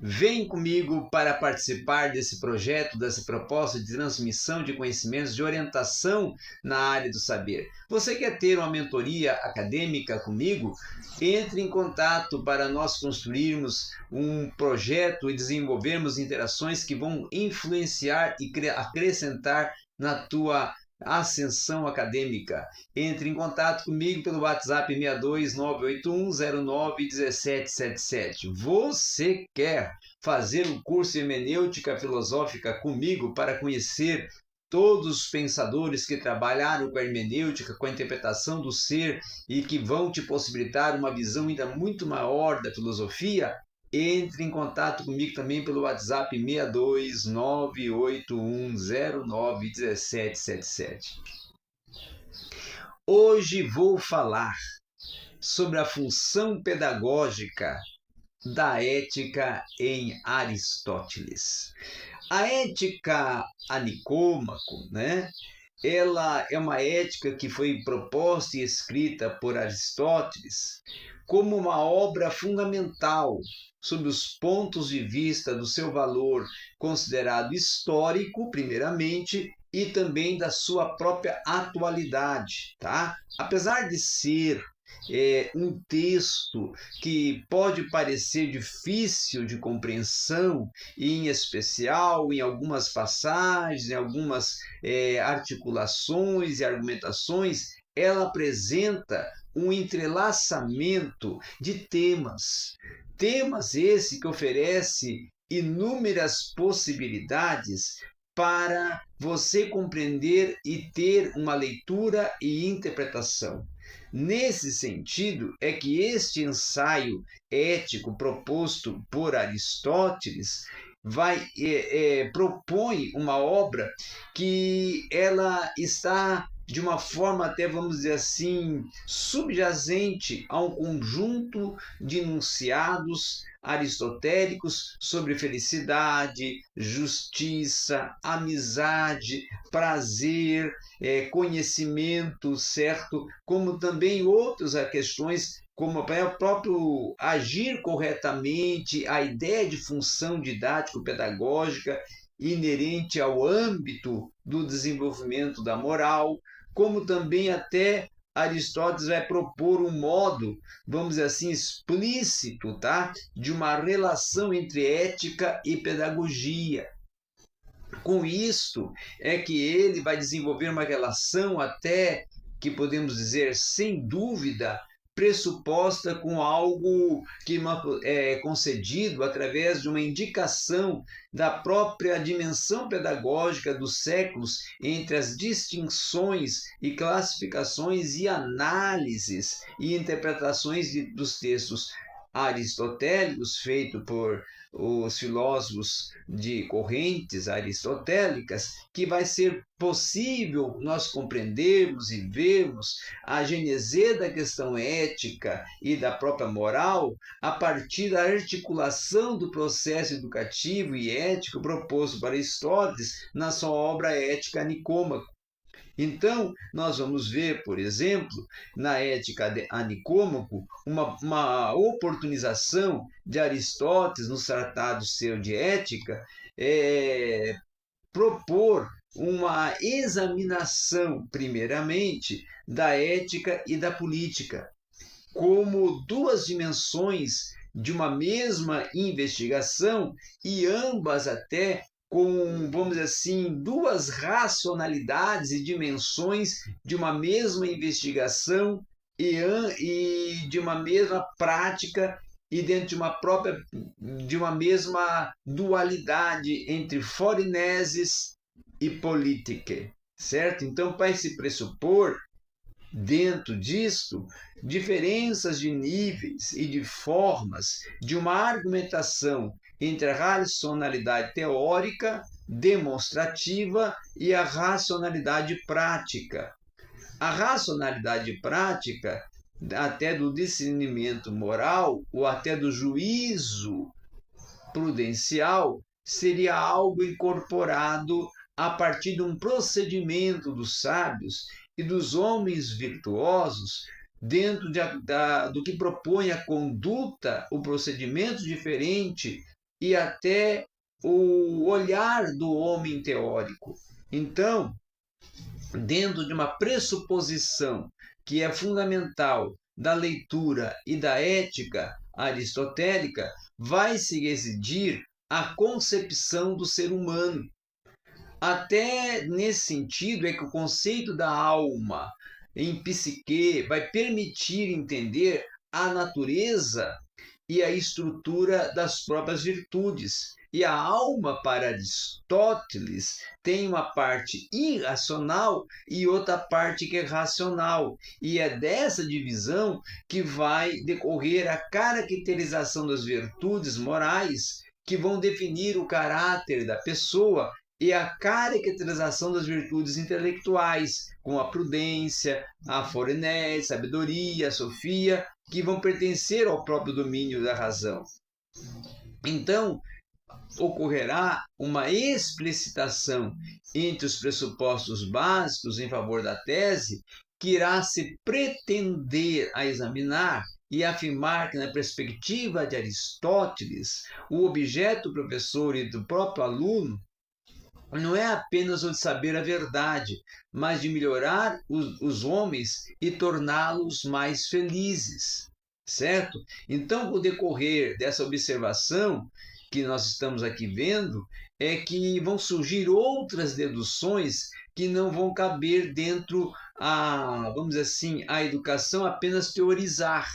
Vem comigo para participar desse projeto, dessa proposta de transmissão de conhecimentos, de orientação na área do saber. Você quer ter uma mentoria acadêmica comigo? Entre em contato para nós construirmos um projeto e desenvolvermos interações que vão influenciar e acrescentar na tua ascensão acadêmica. Entre em contato comigo pelo WhatsApp 62981091777. Você quer fazer um curso de hermenêutica filosófica comigo para conhecer todos os pensadores que trabalharam com a hermenêutica, com a interpretação do ser e que vão te possibilitar uma visão ainda muito maior da filosofia? Entre em contato comigo também pelo WhatsApp 62981091777. Hoje vou falar sobre a função pedagógica da ética em Aristóteles. A ética a Nicômaco, ela é uma ética que foi proposta e escrita por Aristóteles como uma obra fundamental sob os pontos de vista do seu valor considerado histórico, primeiramente, e também da sua própria atualidade, tá? Apesar de ser um texto que pode parecer difícil de compreensão, em especial em algumas passagens, em algumas articulações e argumentações, ela apresenta um entrelaçamento de temas esse que oferece inúmeras possibilidades para você compreender e ter uma leitura e interpretação. Nesse sentido, é que este ensaio ético proposto por Aristóteles propõe uma obra que ela está de uma forma até, vamos dizer assim, subjacente a um conjunto de enunciados aristotélicos sobre felicidade, justiça, amizade, prazer, conhecimento, certo? Como também outras questões, como o próprio agir corretamente, a ideia de função didático-pedagógica inerente ao âmbito do desenvolvimento da moral, como também até Aristóteles vai propor um modo, vamos dizer assim, explícito, tá? De uma relação entre ética e pedagogia. Com isso é que ele vai desenvolver uma relação até que podemos dizer, sem dúvida, pressuposta com algo que é concedido através de uma indicação da própria dimensão pedagógica dos séculos entre as distinções e classificações e análises e interpretações dos textos aristotélicos feito por os filósofos de correntes aristotélicas, que vai ser possível nós compreendermos e vermos a gênese da questão ética e da própria moral a partir da articulação do processo educativo e ético proposto por Aristóteles na sua obra Ética a Nicômaco. Então, nós vamos ver, por exemplo, na Ética a Nicômaco, uma oportunização de Aristóteles nos tratados seus de ética, propor uma examinação, primeiramente, da ética e da política, como duas dimensões de uma mesma investigação e ambas até com, vamos dizer assim, duas racionalidades e dimensões de uma mesma investigação e de uma mesma prática e dentro de uma mesma dualidade entre foreneses e politike, certo? Então, vai se pressupor dentro disto diferenças de níveis e de formas de uma argumentação entre a racionalidade teórica, demonstrativa e a racionalidade prática. A racionalidade prática, até do discernimento moral ou até do juízo prudencial, seria algo incorporado a partir de um procedimento dos sábios e dos homens virtuosos dentro do que propõe a conduta, o procedimento diferente e até o olhar do homem teórico. Então, dentro de uma pressuposição que é fundamental da leitura e da ética aristotélica, vai se residir a concepção do ser humano. Até nesse sentido é que o conceito da alma em psique vai permitir entender a natureza e a estrutura das próprias virtudes. E a alma, para Aristóteles, tem uma parte irracional e outra parte que é racional. E é dessa divisão que vai decorrer a caracterização das virtudes morais, que vão definir o caráter da pessoa, e a caracterização das virtudes intelectuais, com a prudência, a forenese, a sabedoria, a sofia, que vão pertencer ao próprio domínio da razão. Então, ocorrerá uma explicitação entre os pressupostos básicos em favor da tese, que irá se pretender a examinar e afirmar que, na perspectiva de Aristóteles, o objeto do professor e do próprio aluno não é apenas o de saber a verdade, mas de melhorar os homens e torná-los mais felizes, certo? Então, com o decorrer dessa observação que nós estamos aqui vendo, é que vão surgir outras deduções que não vão caber dentro vamos dizer assim, a educação apenas teorizar,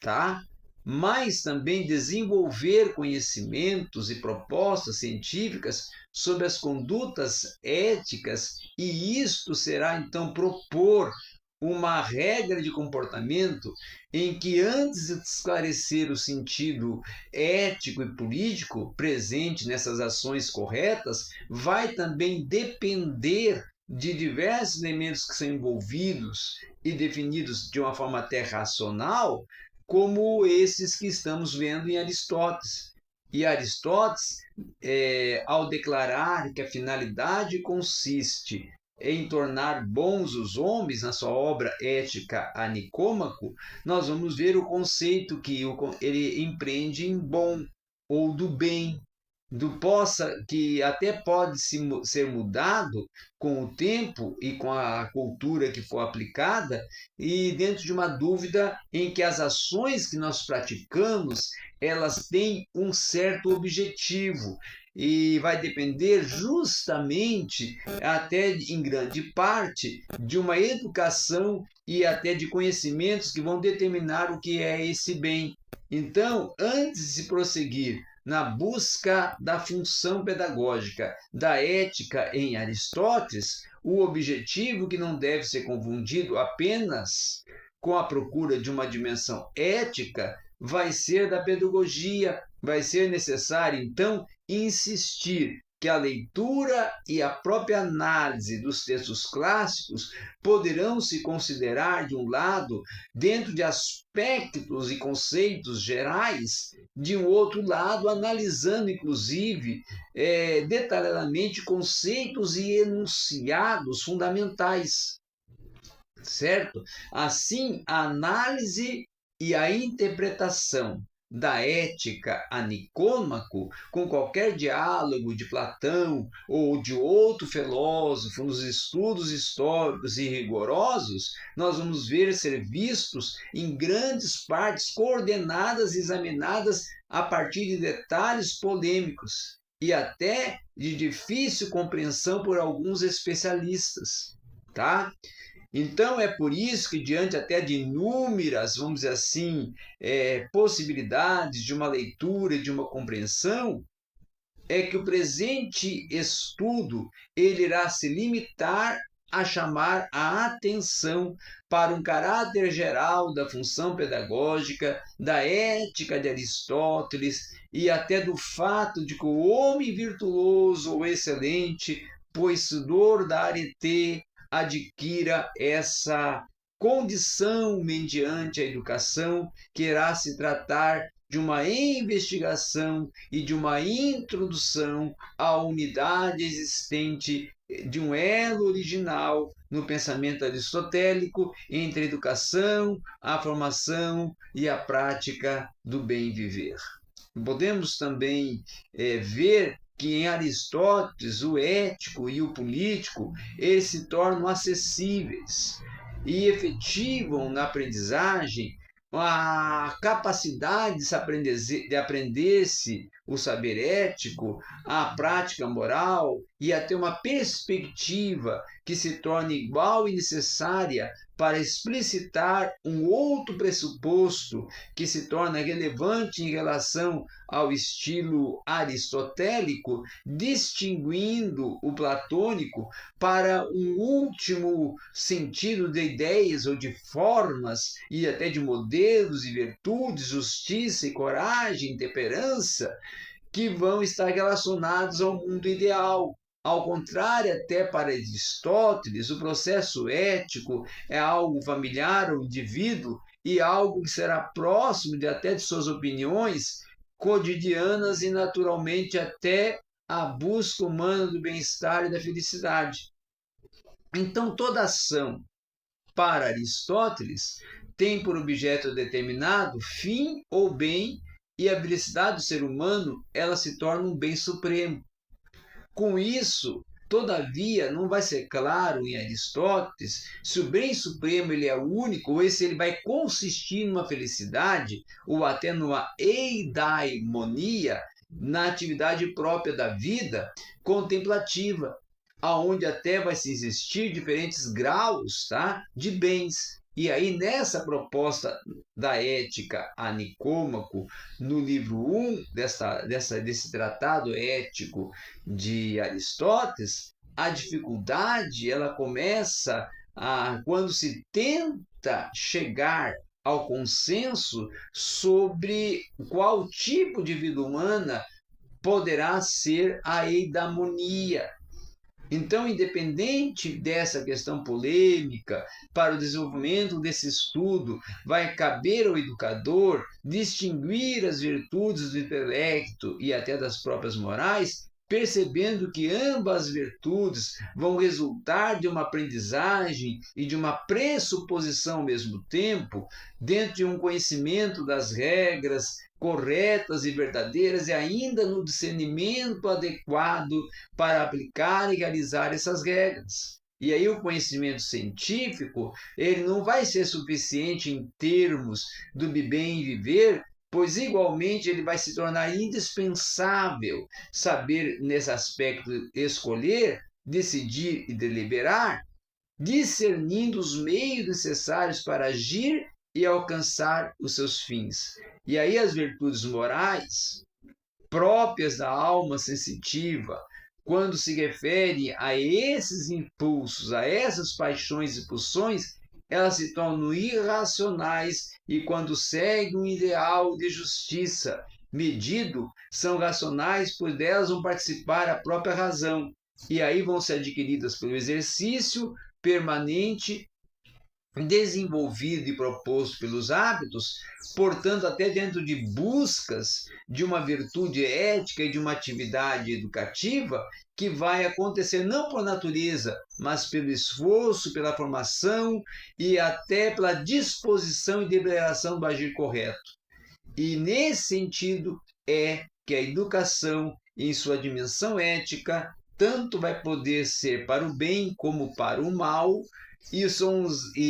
tá? Mas também desenvolver conhecimentos e propostas científicas sobre as condutas éticas, e isto será então propor uma regra de comportamento em que, antes de esclarecer o sentido ético e político presente nessas ações corretas, vai também depender de diversos elementos que são envolvidos e definidos de uma forma até racional, como esses que estamos vendo em Aristóteles. E Aristóteles, ao declarar que a finalidade consiste em tornar bons os homens, na sua obra Ética a Nicômaco, nós vamos ver o conceito que ele empreende em bom ou do bem, que até pode ser mudado com o tempo e com a cultura que for aplicada, e dentro de uma dúvida em que as ações que nós praticamos, elas têm um certo objetivo, e vai depender justamente, até em grande parte, de uma educação e até de conhecimentos que vão determinar o que é esse bem. Então, antes de se prosseguir na busca da função pedagógica da ética em Aristóteles, o objetivo, que não deve ser confundido apenas com a procura de uma dimensão ética, vai ser da pedagogia. Vai ser necessário, então, insistir que a leitura e a própria análise dos textos clássicos poderão se considerar, de um lado, dentro de aspectos e conceitos gerais, de um outro lado, analisando, inclusive, detalhadamente conceitos e enunciados fundamentais, certo? Assim, a análise e a interpretação da Ética a Nicômaco, com qualquer diálogo de Platão ou de outro filósofo nos estudos históricos e rigorosos, nós vamos ver ser vistos em grandes partes coordenadas e examinadas a partir de detalhes polêmicos e até de difícil compreensão por alguns especialistas, tá? Então, é por isso que, diante até de inúmeras, vamos dizer assim, possibilidades de uma leitura e de uma compreensão, é que o presente estudo ele irá se limitar a chamar a atenção para um caráter geral da função pedagógica, da ética de Aristóteles e até do fato de que o homem virtuoso ou excelente, possuidor da arete, adquira essa condição mediante a educação, que irá se tratar de uma investigação e de uma introdução à unidade existente de um elo original no pensamento aristotélico entre a educação, a formação e a prática do bem viver. podemos também ver que em Aristóteles o ético e o político eles se tornam acessíveis e efetivam na aprendizagem a capacidade de aprender-se o saber ético, a prática moral e a ter uma perspectiva que se torne igual e necessária para explicitar um outro pressuposto que se torna relevante em relação ao estilo aristotélico, distinguindo o platônico para um último sentido de ideias ou de formas e até de modelos e virtudes, justiça e coragem, temperança, que vão estar relacionados ao mundo ideal. Ao contrário, até para Aristóteles, o processo ético é algo familiar ao indivíduo e algo que será próximo até de suas opiniões cotidianas e naturalmente até a busca humana do bem-estar e da felicidade. Então, toda ação para Aristóteles tem por objeto determinado fim ou bem, e a felicidade do ser humano ela se torna um bem supremo. Com isso, todavia, não vai ser claro em Aristóteles se o bem supremo ele é único ou se ele vai consistir numa felicidade ou até numa eudaimonia na atividade própria da vida contemplativa, aonde até vai se existir diferentes graus, tá, de bens. E aí, nessa proposta da ética a Nicômaco, no livro 1 desse tratado ético de Aristóteles, a dificuldade ela começa quando se tenta chegar ao consenso sobre qual tipo de vida humana poderá ser a eudaimonia. Então, independente dessa questão polêmica, para o desenvolvimento desse estudo, vai caber ao educador distinguir as virtudes do intelecto e até das próprias morais, percebendo que ambas as virtudes vão resultar de uma aprendizagem e de uma pressuposição ao mesmo tempo, dentro de um conhecimento das regras corretas e verdadeiras e ainda no discernimento adequado para aplicar e realizar essas regras. E aí o conhecimento científico, ele não vai ser suficiente em termos do bem viver, pois igualmente ele vai se tornar indispensável saber nesse aspecto escolher, decidir e deliberar, discernindo os meios necessários para agir e alcançar os seus fins. E aí as virtudes morais próprias da alma sensitiva, quando se refere a esses impulsos, a essas paixões e pulsões, elas se tornam irracionais e quando seguem um ideal de justiça medido, são racionais, pois delas vão participar a própria razão. E aí vão ser adquiridas pelo exercício permanente, desenvolvido e proposto pelos hábitos, portanto, até dentro de buscas de uma virtude ética e de uma atividade educativa que vai acontecer não por natureza, mas pelo esforço, pela formação e até pela disposição e deliberação do agir correto. E nesse sentido é que a educação, em sua dimensão ética, tanto vai poder ser para o bem como para o mal, e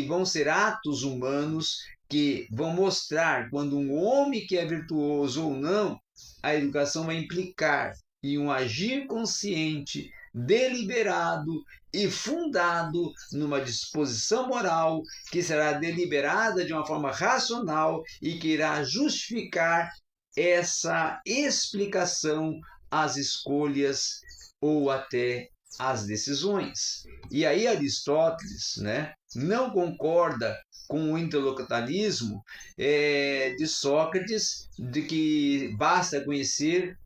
vão ser atos humanos que vão mostrar quando um homem que é virtuoso ou não, a educação vai implicar em um agir consciente, deliberado e fundado numa disposição moral que será deliberada de uma forma racional e que irá justificar essa explicação às escolhas ou até as decisões. E aí Aristóteles, não concorda com o intelectualismo de Sócrates, de que basta conhecer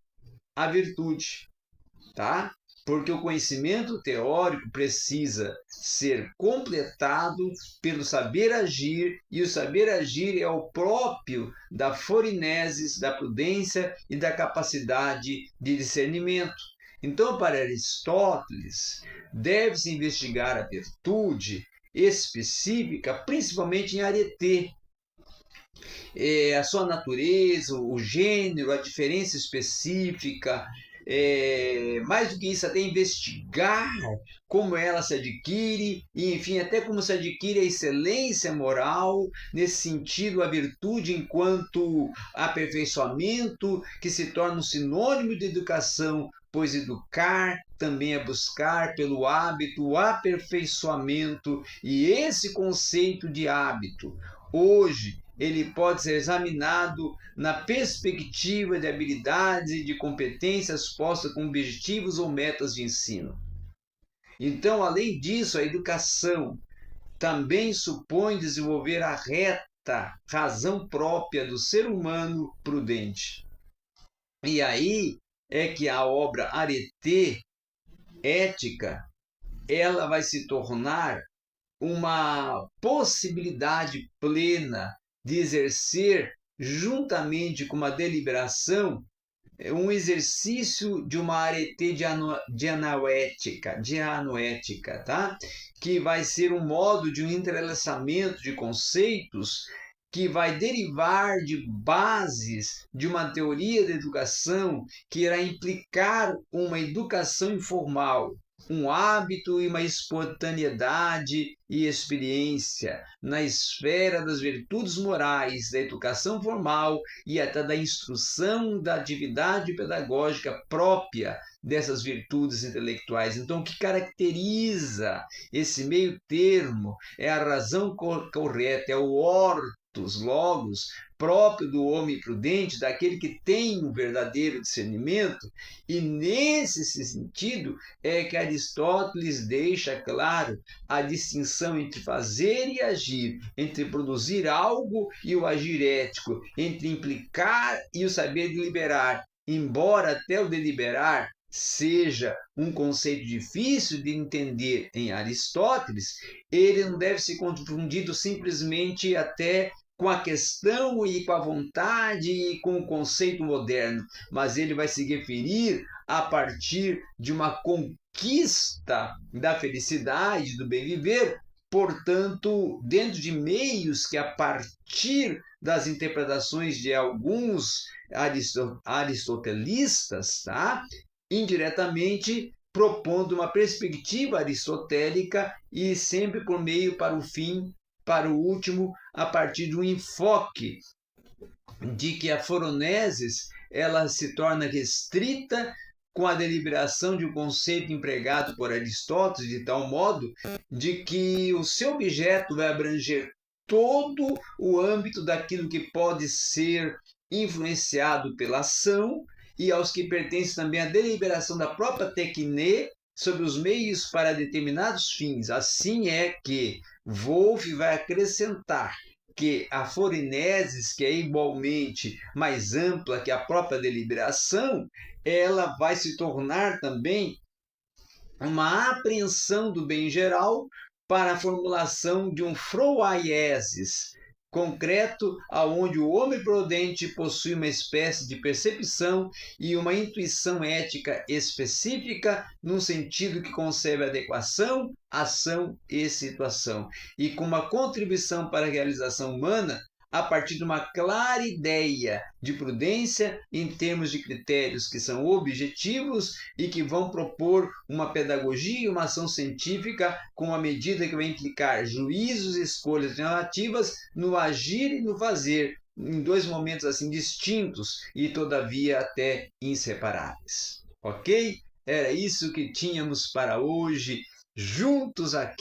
a virtude, tá? Porque o conhecimento teórico precisa ser completado pelo saber agir, e o saber agir é o próprio da forinesis, da prudência e da capacidade de discernimento. Então, para Aristóteles, deve-se investigar a virtude específica, principalmente em Arete. a sua natureza, o gênero, a diferença específica, mais do que isso, até investigar como ela se adquire, e enfim, até como se adquire a excelência moral, nesse sentido, a virtude enquanto aperfeiçoamento, que se torna um sinônimo de educação, pois educar também é buscar pelo hábito o aperfeiçoamento, e esse conceito de hábito, hoje, ele pode ser examinado na perspectiva de habilidades e de competências postas com objetivos ou metas de ensino. Então, além disso, a educação também supõe desenvolver a reta razão própria do ser humano prudente. E aí é que a obra Arete ética, ela vai se tornar uma possibilidade plena de exercer, juntamente com uma deliberação, um exercício de uma arete dianoética, tá? Que vai ser um modo de um entrelaçamento de conceitos que vai derivar de bases de uma teoria da educação que irá implicar uma educação informal, um hábito e uma espontaneidade e experiência na esfera das virtudes morais, da educação formal e até da instrução da atividade pedagógica própria dessas virtudes intelectuais. Então, o que caracteriza esse meio termo é a razão correta, é o logos, próprio do homem prudente, daquele que tem um verdadeiro discernimento, e nesse sentido é que Aristóteles deixa claro a distinção entre fazer e agir, entre produzir algo e o agir ético, entre implicar e o saber deliberar, embora até o deliberar seja um conceito difícil de entender em Aristóteles, ele não deve ser confundido simplesmente até com a questão e com a vontade e com o conceito moderno, mas ele vai se referir a partir de uma conquista da felicidade, do bem viver, portanto, dentro de meios que, a partir das interpretações de alguns aristotelistas, tá? Indiretamente propondo uma perspectiva aristotélica e sempre por meio para o fim, para o último, a partir de um enfoque de que a foroneses ela se torna restrita com a deliberação de um conceito empregado por Aristóteles, de tal modo de que o seu objeto vai abranger todo o âmbito daquilo que pode ser influenciado pela ação, e aos que pertence também a deliberação da própria tecne sobre os meios para determinados fins. Assim é que Wolff vai acrescentar que a forineses, que é igualmente mais ampla que a própria deliberação, ela vai se tornar também uma apreensão do bem geral para a formulação de um froaiesis concreto, aonde o homem prudente possui uma espécie de percepção e uma intuição ética específica, num sentido que concebe adequação, ação e situação, e com uma contribuição para a realização humana a partir de uma clara ideia de prudência em termos de critérios que são objetivos e que vão propor uma pedagogia e uma ação científica com uma medida que vai implicar juízos e escolhas relativas no agir e no fazer, em dois momentos assim distintos e todavia até inseparáveis. Ok? Era isso que tínhamos para hoje, juntos aqui